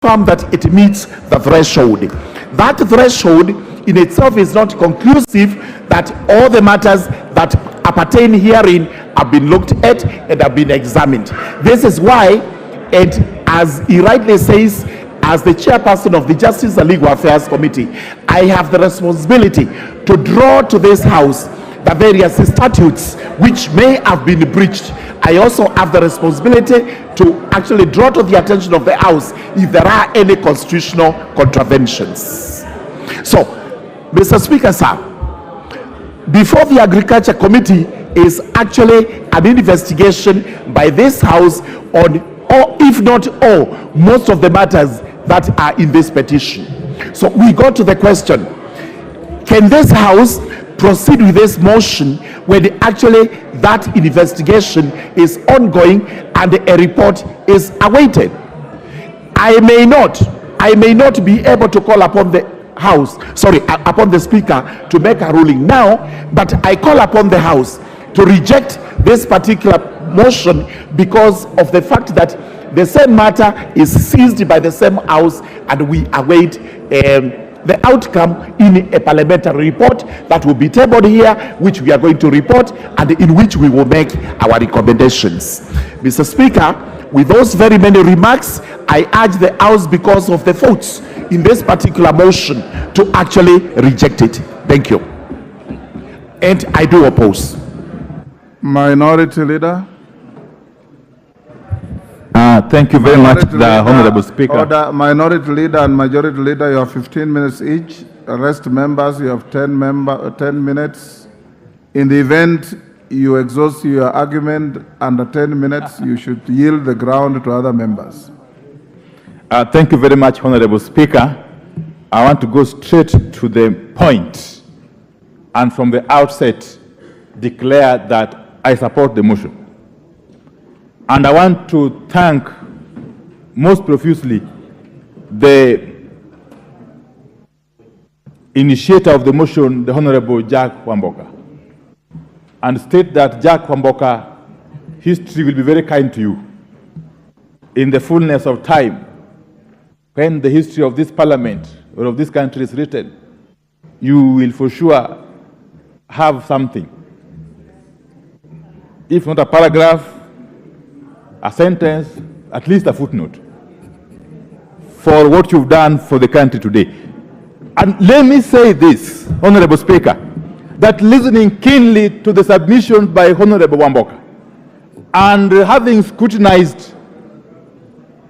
that it meets the threshold. That threshold in itself is not conclusive that all the matters that appertain herein have been looked at and have been examined. This is why, and as he rightly says, as the chairperson of the Justice and Legal Affairs Committee, I have the responsibility to draw to this House the various statutes which may have been breached. I also have the responsibility to actually draw to the attention of the House if there are any constitutional contraventions. So, Mr. Speaker, sir, before the Agriculture Committee is actually an investigation by this House on, or if not all, most of the matters that are in this petition. So we go to the question, can this House proceed with this motion when actually that investigation is ongoing and a report is awaited? I may not be able to call upon the House, upon the Speaker to make a ruling now, but I call upon the House to reject this particular motion because of the fact that the same matter is seized by the same House and we await the outcome in a parliamentary report that will be tabled here, which we are going to report and in which we will make our recommendations. Mr. Speaker, with those very many remarks, I urge the House, because of the votes in this particular motion, to actually reject it. Thank you. And I do oppose. Minority Leader. Thank you very much, the Honorable Speaker. Order. Minority Leader and Majority Leader, you have 15 minutes each. Rest members, you have 10 minutes. In the event you exhaust your argument under 10 minutes, you should yield the ground to other members. Thank you very much, Honorable Speaker. I want to go straight to the point and from the outset declare that I support the motion. And I want to thank most profusely the initiator of the motion, the Honorable Jack Wamboka, and state that Jack Wamboka, history will be very kind to you. In the fullness of time, when the history of this parliament or of this country is written, you will for sure have something. If not a paragraph, a sentence, at least a footnote for what you've done for the country today. And let me say this, Honorable Speaker, that listening keenly to the submissions by Honorable Wamboka and having scrutinized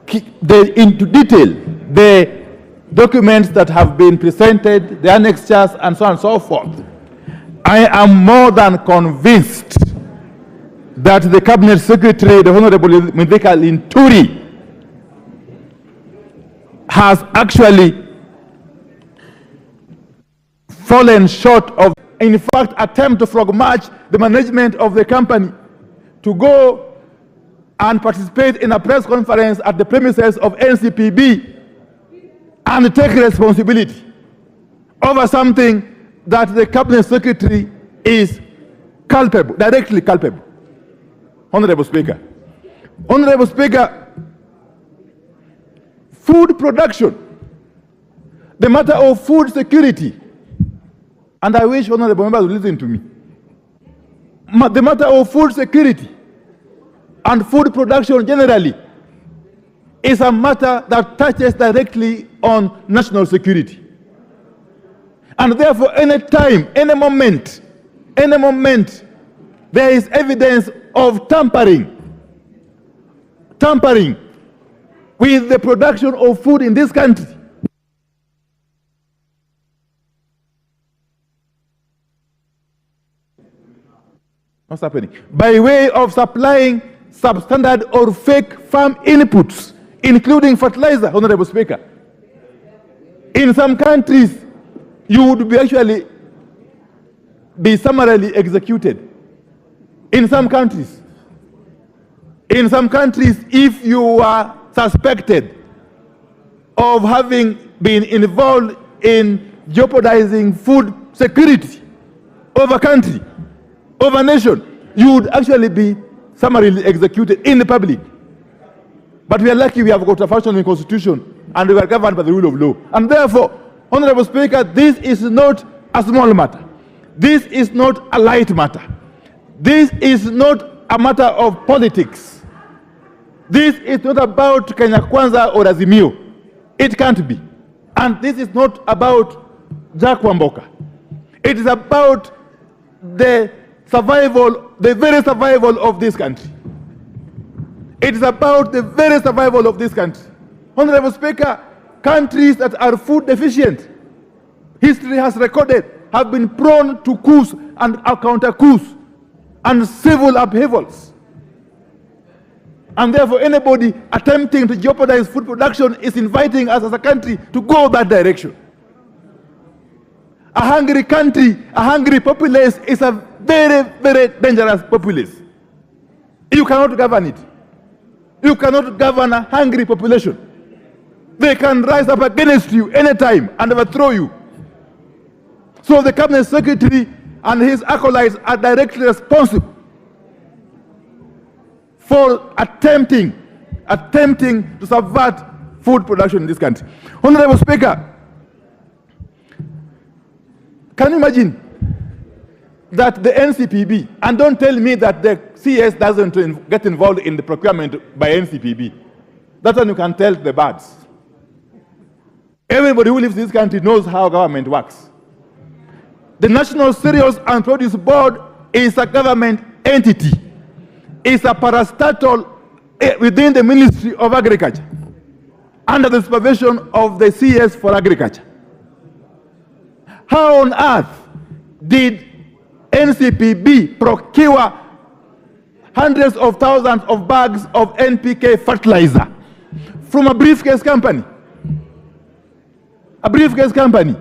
into detail the documents that have been presented, the annexures, and so on and so forth, I am more than convinced that the Cabinet Secretary, the Honorable Nlinturi, has actually fallen short of, in fact, attempt to frog march the management of the company to go and participate in a press conference at the premises of NCPB and take responsibility over something that the Cabinet Secretary is culpable, directly culpable. Honorable Speaker. Honorable Speaker, food production, the matter of food security, and I wish honorable members would listen to me. The matter of food security and food production generally is a matter that touches directly on national security. And therefore, any time, any moment, there is evidence of tampering with the production of food in this country, what's happening? By way of supplying substandard or fake farm inputs, including fertilizer, Honorable Speaker. In some countries, you would be actually be summarily executed. In some countries, if you are suspected of having been involved in jeopardizing food security of a country, of a nation, you would actually be summarily executed in the public. But we are lucky we have got a functioning constitution and we are governed by the rule of law. And therefore, Honorable Speaker, this is not a small matter. This is not a light matter. This is not a matter of politics. This is not about Kenya Kwanza or Azimio. It can't be. And this is not about Jack Wamboka. It is about the survival, the very survival of this country. It is about the very survival of this country. Honorable Speaker, countries that are food deficient, history has recorded, have been prone to coups and counter coups and civil upheavals. And therefore, anybody attempting to jeopardize food production is inviting us as a country to go that direction. A hungry country, a hungry populace is a very, very dangerous populace. You cannot govern it. You cannot govern a hungry population. They can rise up against you anytime and overthrow you. So the Cabinet Secretary and his acolytes are directly responsible for attempting to subvert food production in this country. Honorable Speaker, can you imagine that the NCPB, and don't tell me that the CS doesn't get involved in the procurement by NCPB. That's when you can tell the birds. Everybody who lives in this country knows how government works. The National Cereals and Produce Board is a government entity. It's a parastatal within the Ministry of Agriculture, under the supervision of the CS for Agriculture. How on earth did NCPB procure hundreds of thousands of bags of NPK fertilizer from a briefcase company? A briefcase company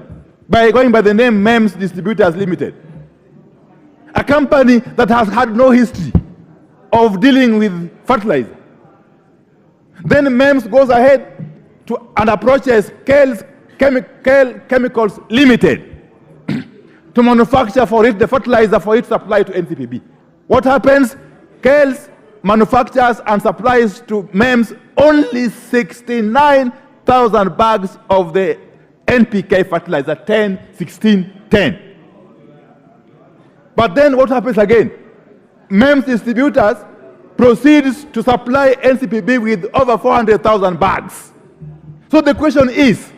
going by the name MEMS Distributors Limited. A company that has had no history of dealing with fertilizer. Then MEMS goes ahead and approaches Kale's Chemicals Limited to manufacture for it the fertilizer for its supply to NCPB. What happens? Kale's manufactures and supplies to MEMS only 69,000 bags of the NPK fertilizer, 10, 16, 10. But then what happens again? MEMS distributors proceeds to supply NCPB with over 400,000 bags. So the question is,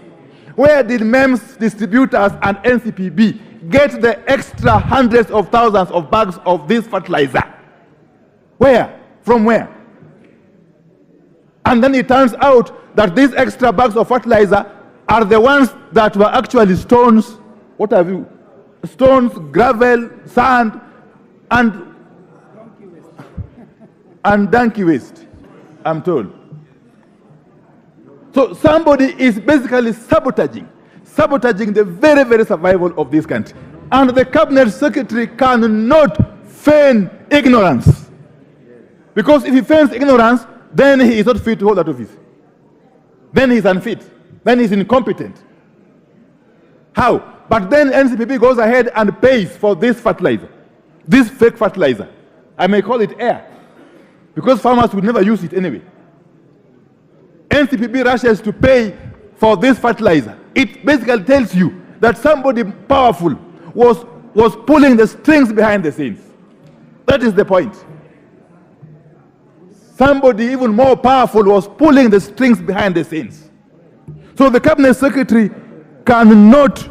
where did MEMS distributors and NCPB get the extra hundreds of thousands of bags of this fertilizer? Where? From where? And then it turns out that these extra bags of fertilizer are the ones that were actually stones. What have you? Stones, gravel, sand, and donkey waste, I'm told. So somebody is basically sabotaging the very, very survival of this country. And the Cabinet Secretary cannot feign ignorance. Because if he feigns ignorance, then he is not fit to hold that office. Then he is unfit. Then he is incompetent. How? But then NCPB goes ahead and pays for this fertilizer, this fake fertilizer. I may call it air, because farmers would never use it anyway. NCPB rushes to pay for this fertilizer. It basically tells you that somebody powerful was pulling the strings behind the scenes. That is the point. Somebody even more powerful was pulling the strings behind the scenes. So the Cabinet Secretary cannot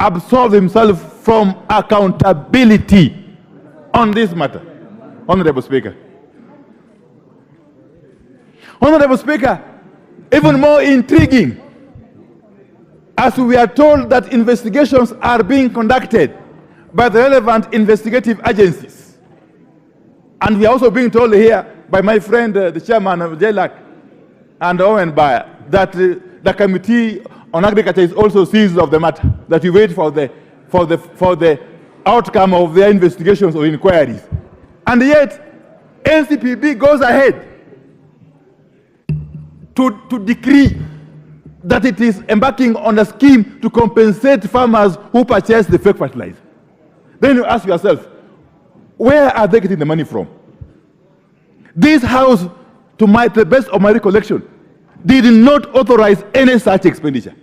absolve himself from accountability on this matter. Honorable Speaker. Honorable Speaker, even more intriguing, as we are told that investigations are being conducted by the relevant investigative agencies. And we are also being told here by my friend, the chairman of JLAC, and Owen Bayer, that the Committee on Agriculture is also seized of the matter, that we wait for the outcome of their investigations or inquiries. And yet, NCPB goes ahead to decree that it is embarking on a scheme to compensate farmers who purchase the fake fertilizer. Then you ask yourself, where are they getting the money from? This house, to the best of my recollection, did not authorize any such expenditure.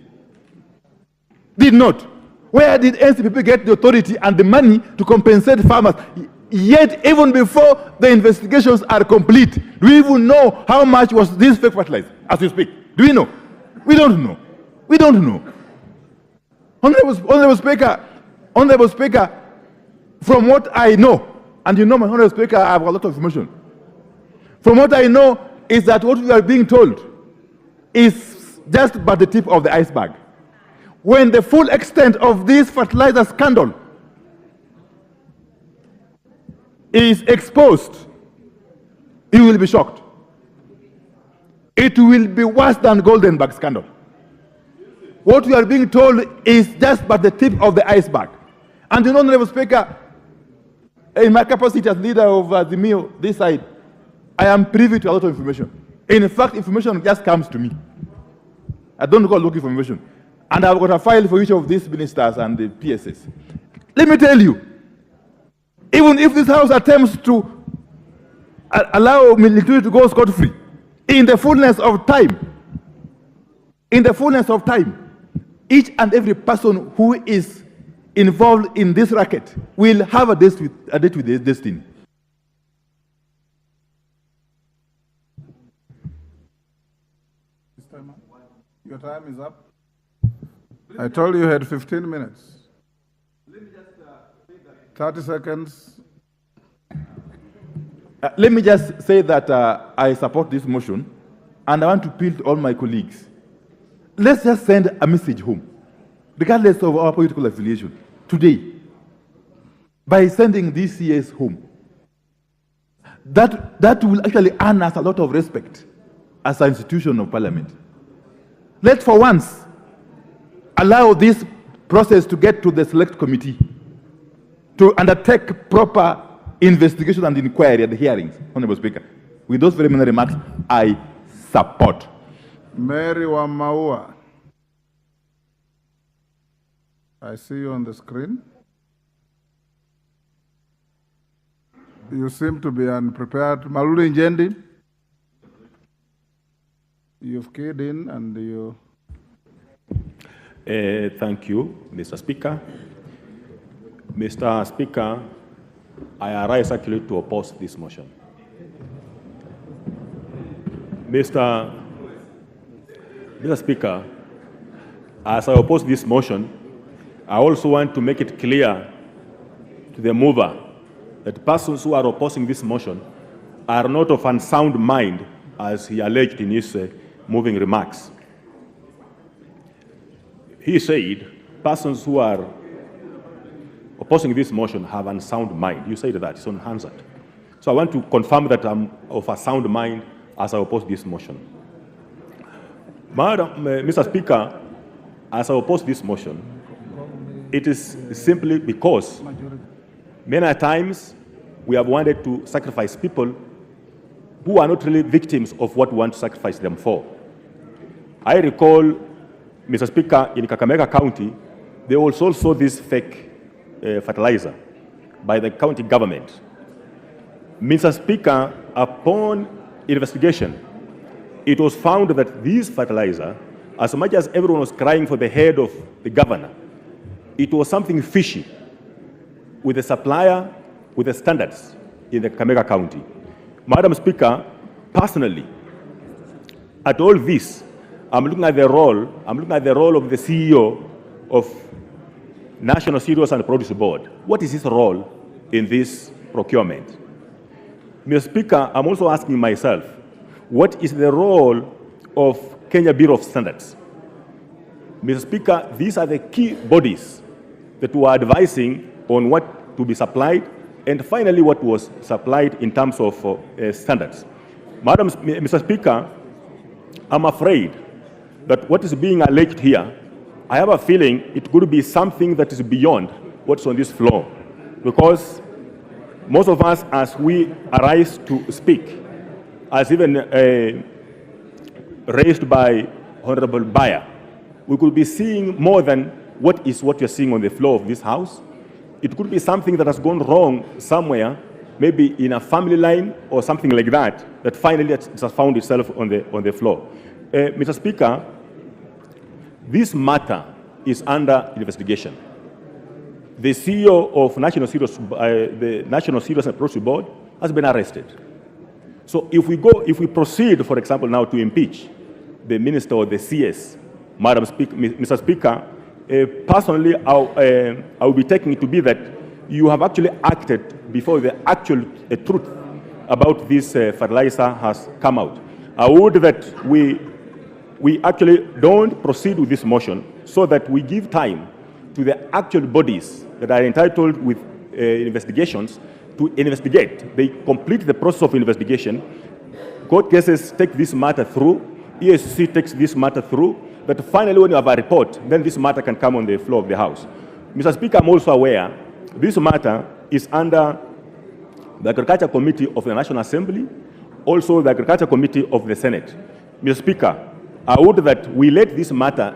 Did not. Where did NCPP get the authority and the money to compensate farmers? Yet, even before the investigations are complete, do we even know how much was this fake fertilizer as we speak? Do we know? We don't know. We don't know. Honorable Speaker, from what I know, and you know, my Honorable Speaker, I have a lot of information. From what I know is that what we are being told is just but the tip of the iceberg. When the full extent of this fertilizer scandal is exposed, you will be shocked. It will be worse than Goldenberg scandal. What we are being told is just but the tip of the iceberg. And you know, Honorable Speaker, in my capacity as leader of the MIO, this side, I am privy to a lot of information. In fact, information just comes to me. I don't go looking for information. And I've got a file for each of these ministers and the PSS. Let me tell you, even if this House attempts to allow Nlinturi to go scot-free, in the fullness of time, each and every person who is involved in this racket will have a date with his destiny. Your time is up. I told you you had 15 minutes. 30 seconds. Let me just say that I support this motion, and I want to appeal to all my colleagues. Let's just send a message home, regardless of our political affiliation, today, by sending these CS home. That will actually earn us a lot of respect as an institution of Parliament. Let's, for once, allow this process to get to the select committee to undertake proper investigation and inquiry at the hearings, Honorable Speaker. With those very many remarks, I support. Mary Wamaua. I see you on the screen. You seem to be unprepared. Malulu Njendi. You've keyed in and you... Thank you, Mr. Speaker. Mr. Speaker, I arise actually to oppose this motion. Mr. Speaker, as I oppose this motion, I also want to make it clear to the mover that persons who are opposing this motion are not of unsound mind, as he alleged in his moving remarks. He said persons who are opposing this motion have unsound mind. You said that, it's unanswered. So I want to confirm that I'm of a sound mind as I oppose this motion. Mr. Speaker, as I oppose this motion, it is simply because many times we have wanted to sacrifice people who are not really victims of what we want to sacrifice them for. I recall, Mr. Speaker, in Kakamega County, they also saw this fake fertilizer by the county government. Mr. Speaker, upon investigation, it was found that this fertilizer, as much as everyone was crying for the head of the governor, it was something fishy with the supplier, with the standards in the Kakamega County. Madam Speaker, personally, at all this, I'm looking at the role of the CEO of National Cereals and Produce Board. What is his role in this procurement? Mr. Speaker, I'm also asking myself, what is the role of Kenya Bureau of Standards? Mr. Speaker, these are the key bodies that were advising on what to be supplied and finally what was supplied in terms of standards. Mr. Speaker, I'm afraid that what is being alleged here, I have a feeling it could be something that is beyond what's on this floor, because most of us, as we arise to speak, as even raised by Honorable Bayer, we could be seeing more than what you're seeing on the floor of this House. It could be something that has gone wrong somewhere, maybe in a family line or something like that, that finally it has found itself on the floor. Mr. Speaker, this matter is under investigation. The CEO of the National Serious Approach Board has been arrested. So if we proceed, for example, now to impeach the minister or the CS, Mr. Speaker, personally, I will be taking it to be that you have actually acted before the actual truth about this fertilizer has come out. I would that we actually don't proceed with this motion so that we give time to the actual bodies that are entitled with investigations to investigate. They complete the process of investigation. Court cases take this matter through. ESC takes this matter through. But finally, when you have a report, then this matter can come on the floor of the House. Mr. Speaker, I'm also aware this matter is under the Agriculture Committee of the National Assembly, also the Agriculture Committee of the Senate. Mr. Speaker, I would that we let this matter,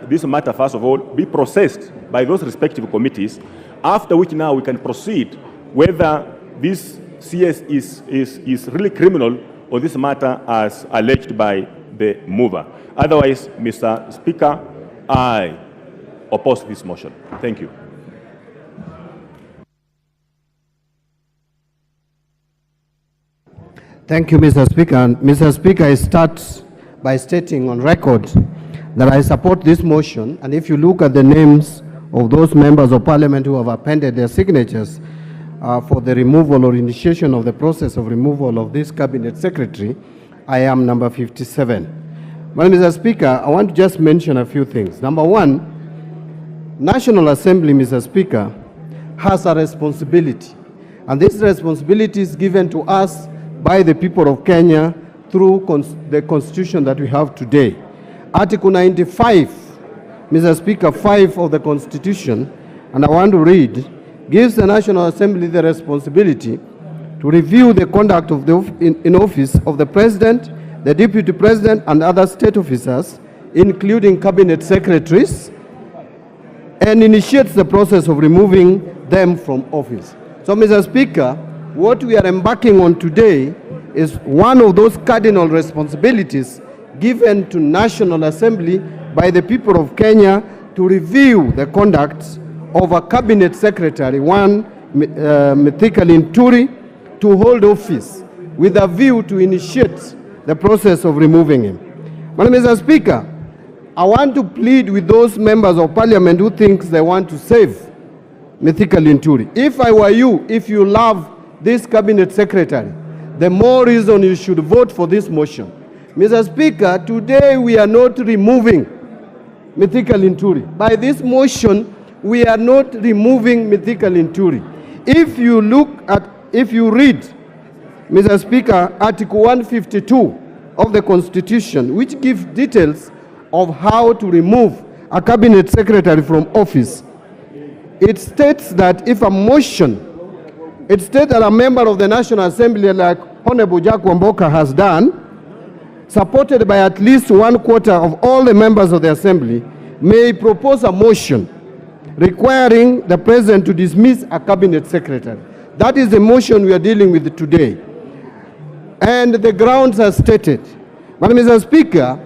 first of all, be processed by those respective committees, after which now we can proceed whether this CS is really criminal or this matter as alleged by the mover. Otherwise, Mr. Speaker, I oppose this motion. Thank you. Thank you, Mr. Speaker. Mr. Speaker, I start by stating on record that I support this motion, and if you look at the names of those members of Parliament who have appended their signatures for the removal or initiation of the process of removal of this Cabinet Secretary, I am number 57. Well, Mr. Speaker, I want to just mention a few things. Number one, National Assembly, Mr. Speaker, has a responsibility, and this responsibility is given to us by the people of Kenya through the Constitution that we have today. Article 95, Mr. Speaker, 5 of the Constitution, and I want to read, gives the National Assembly the responsibility to review the conduct of in office of the President, the Deputy President, and other state officers, including Cabinet Secretaries, and initiates the process of removing them from office. So, Mr. Speaker, what we are embarking on today is one of those cardinal responsibilities given to National Assembly by the people of Kenya to review the conduct of a Cabinet Secretary, one Nlinturi, to hold office with a view to initiate the process of removing him. But Mr. Speaker, I want to plead with those members of Parliament who think they want to save Nlinturi. If I were you, if you love this Cabinet Secretary, the more reason you should vote for this motion. Mr. Speaker, today we are not removing Nlinturi. By this motion, we are not removing Nlinturi. If you read, Mr. Speaker, Article 152 of the Constitution, which gives details of how to remove a Cabinet Secretary from office, it states that if a motion, it states that a member of the National Assembly, like Honorable Jack Wamboka has done, supported by at least 1/4 of all the members of the Assembly, may propose a motion requiring the President to dismiss a Cabinet Secretary. That is the motion we are dealing with today. And the grounds are stated. But Mr. Speaker,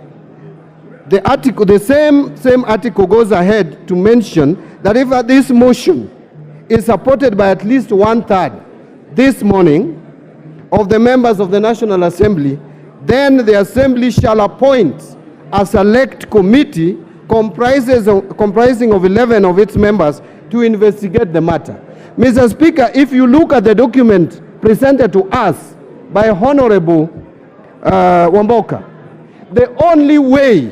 the same article goes ahead to mention that if this motion is supported by at least 1/3 this morning of the members of the National Assembly, then the Assembly shall appoint a select committee comprising of 11 of its members to investigate the matter. Mr. Speaker, if you look at the document presented to us by Honorable Wamboka, the only way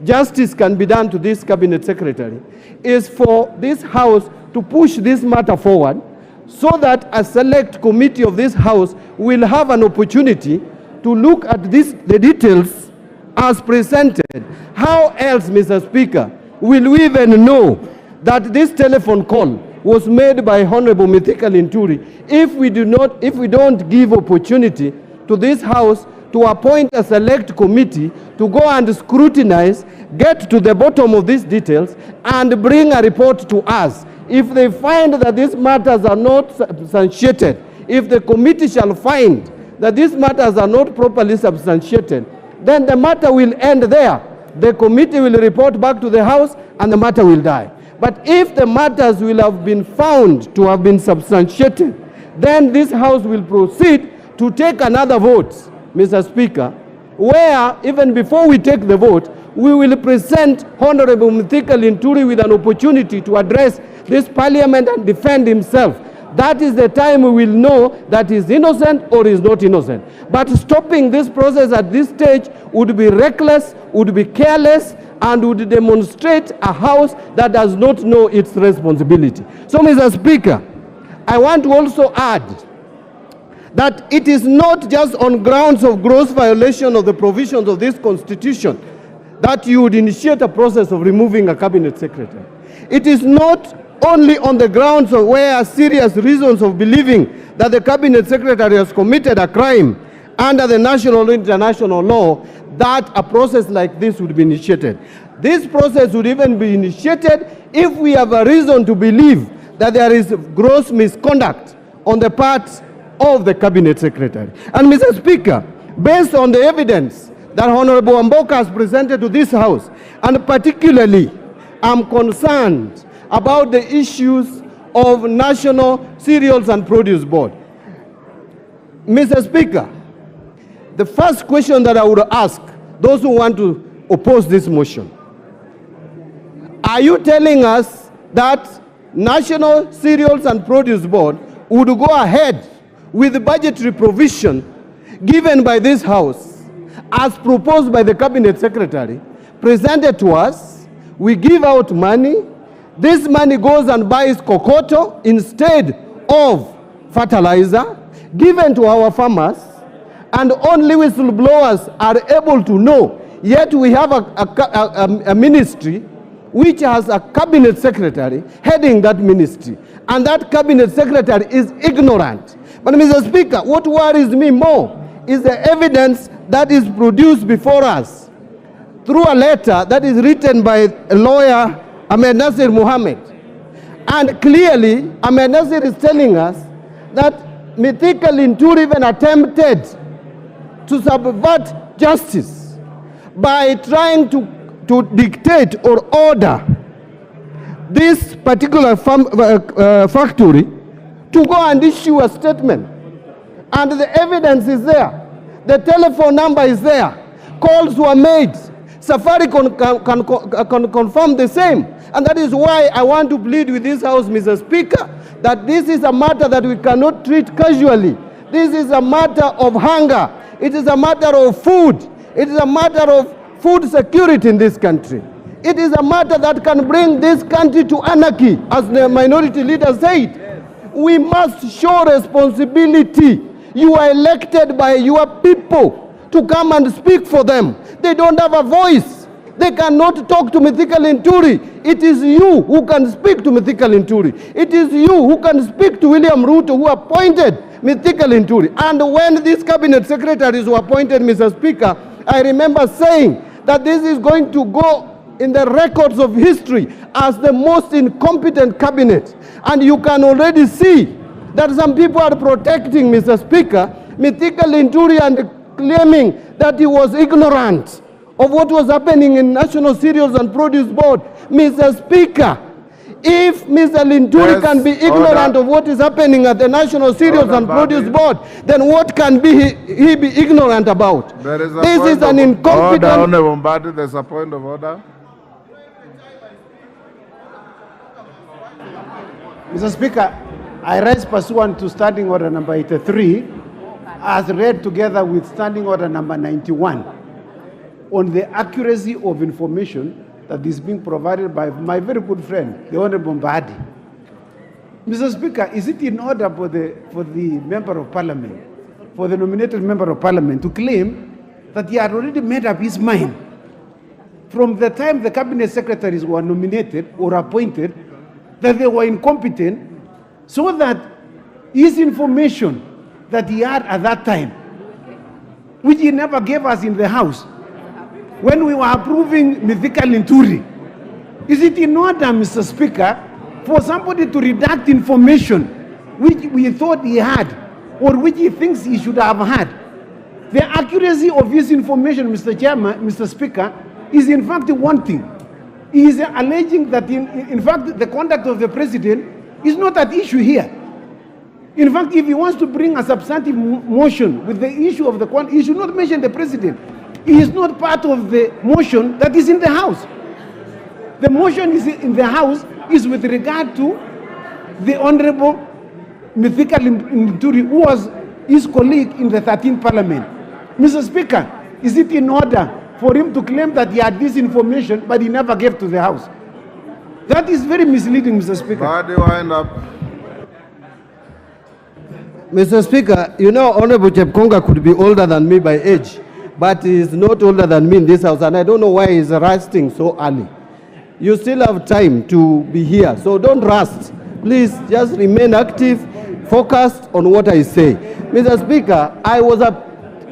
justice can be done to this Cabinet Secretary is for this House to push this matter forward so that a select committee of this House will have an opportunity to look at the details as presented. How else, Mr. Speaker, will we even know that this telephone call was made by Honorable Nlinturi if we don't give opportunity to this House to appoint a select committee to go and scrutinize, get to the bottom of these details, and bring a report to us? If they find that these matters are not substantiated, if the committee shall find that these matters are not properly substantiated, then the matter will end there. the committee will report back to the House and the matter will die. But if the matters will have been found to have been substantiated, then this House will proceed to take another vote, Mr. Speaker, where even before we take the vote, we will present Honorable Nlinturi with an opportunity to address this Parliament and defend himself. That is the time we will know that he is innocent or is not innocent. But stopping this process at this stage would be reckless, would be careless, and would demonstrate a House that does not know its responsibility. So, Mr. Speaker, I want to also add that it is not just on grounds of gross violation of the provisions of this Constitution that you would initiate a process of removing a cabinet secretary. It is not only on the grounds of where serious reasons of believing that the cabinet secretary has committed a crime under the national or international law that a process like this would be initiated. This process would even be initiated if we have a reason to believe that there is gross misconduct on the part of the cabinet secretary. And Mr. Speaker, based on the evidence that Honorable Amboka has presented to this House, and particularly I'm concerned about the issues of National Cereals and Produce Board. Mr. Speaker, the first question that I would ask those who want to oppose this motion, are you telling us that National Cereals and Produce Board would go ahead with the budgetary provision given by this House as proposed by the Cabinet Secretary, presented to us? We give out money. This money goes and buys kokoto instead of fertilizer, given to our farmers, and only whistleblowers are able to know. Yet we have a ministry which has a cabinet secretary heading that ministry, and that cabinet secretary is ignorant. But Mr. Speaker, what worries me more is the evidence that is produced before us through a letter that is written by a lawyer, Ahmed Nasir Mohammed. And clearly, Ahmed Nasir is telling us that Nlinturi even attempted to subvert justice by trying to dictate or order this particular factory to go and issue a statement. And the evidence is there. The telephone number is there. Calls were made. Safaricom can confirm the same. And that is why I want to plead with this House, Mr. Speaker, that this is a matter that we cannot treat casually. This is a matter of hunger. It is a matter of food. It is a matter of food security in this country. It is a matter that can bring this country to anarchy, as the minority leader said. We must show responsibility. You are elected by your people to come and speak for them. They don't have a voice. They cannot talk to Nlinturi. It is you who can speak to Nlinturi. It is you who can speak to William Ruto, who appointed Nlinturi. And when these cabinet secretaries were appointed, Mr. Speaker, I remember saying that this is going to go in the records of history as the most incompetent cabinet. And you can already see that some people are protecting, Mr. Speaker, Nlinturi, and claiming that he was ignorant of what was happening in National Cereals and Produce Board. Mr. Speaker, if Mr. Nlinturi can be ignorant of what is happening at the National Cereals and Produce Board, then what can he be ignorant about? This is an incompetent... Honorable Mbadi, there's a point of order. Mr. Speaker, I rise pursuant to Standing Order number 83, as read together with Standing Order number 91, on the accuracy of information that is being provided by my very good friend, the Honorable Mbadi. Mr. Speaker, is it in order for the Member of Parliament, for the nominated Member of Parliament, to claim that he had already made up his mind from the time the Cabinet Secretaries were nominated or appointed that they were incompetent, so that his information that he had at that time, which he never gave us in the House, when we were approving Nlinturi, is it in order, Mr. Speaker, for somebody to redact information which we thought he had or which he thinks he should have had? The accuracy of his information, Mr. Chairman, Mr. Speaker, is in fact one thing. He is alleging that in fact the conduct of the president is not at issue here. In fact, if he wants to bring a substantive motion with the issue of the conduct, he should not mention the president. He is not part of the motion that is in the House. The motion is in the House is with regard to the Honorable Nlinturi, who was his colleague in the 13th Parliament. Mr. Speaker, is it in order for him to claim that he had this information but he never gave to the House? That is very misleading, Mr. Speaker. Body wind up. Mr. Speaker, you know, Honorable Chepkonga could be older than me by age, but he is not older than me in this House, and I don't know why he's resting so early. You still have time to be here, so don't rust. Please just remain active, focused on what I say. Mr. Speaker, I was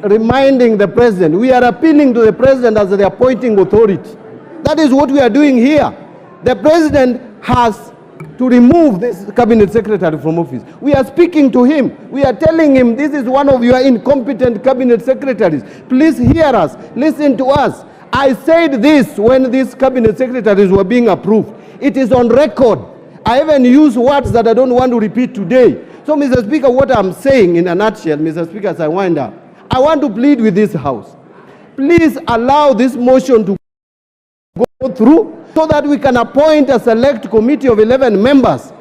reminding the President, we are appealing to the President as the appointing authority. That is what we are doing here. The President has to remove this cabinet secretary from office. We are speaking to him. We are telling him this is one of your incompetent cabinet secretaries. Please hear us. Listen to us. I said this when these cabinet secretaries were being approved. It is on record. I even use words that I don't want to repeat today. So, Mr. Speaker, what I'm saying in a nutshell, Mr. Speaker, as I wind up, I want to plead with this House. Please allow this motion to go through so that we can appoint a select committee of 11 members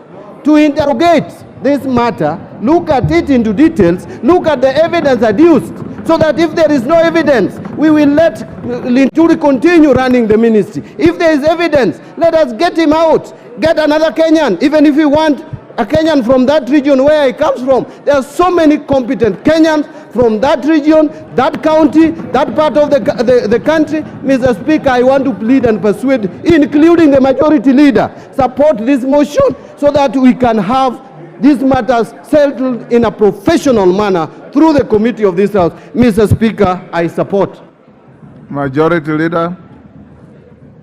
to interrogate this matter, look at it into details, look at the evidence adduced, so that if there is no evidence, we will let Nlinturi continue running the ministry. If there is evidence, let us get him out, get another Kenyan, even if we want a Kenyan from that region where he comes from. There are so many competent Kenyans from that region, that county, that part of the country. Mr. Speaker, I want to plead and persuade, including the majority leader, support this motion so that we can have these matters settled in a professional manner through the committee of this House. Mr. Speaker, I support. Majority Leader.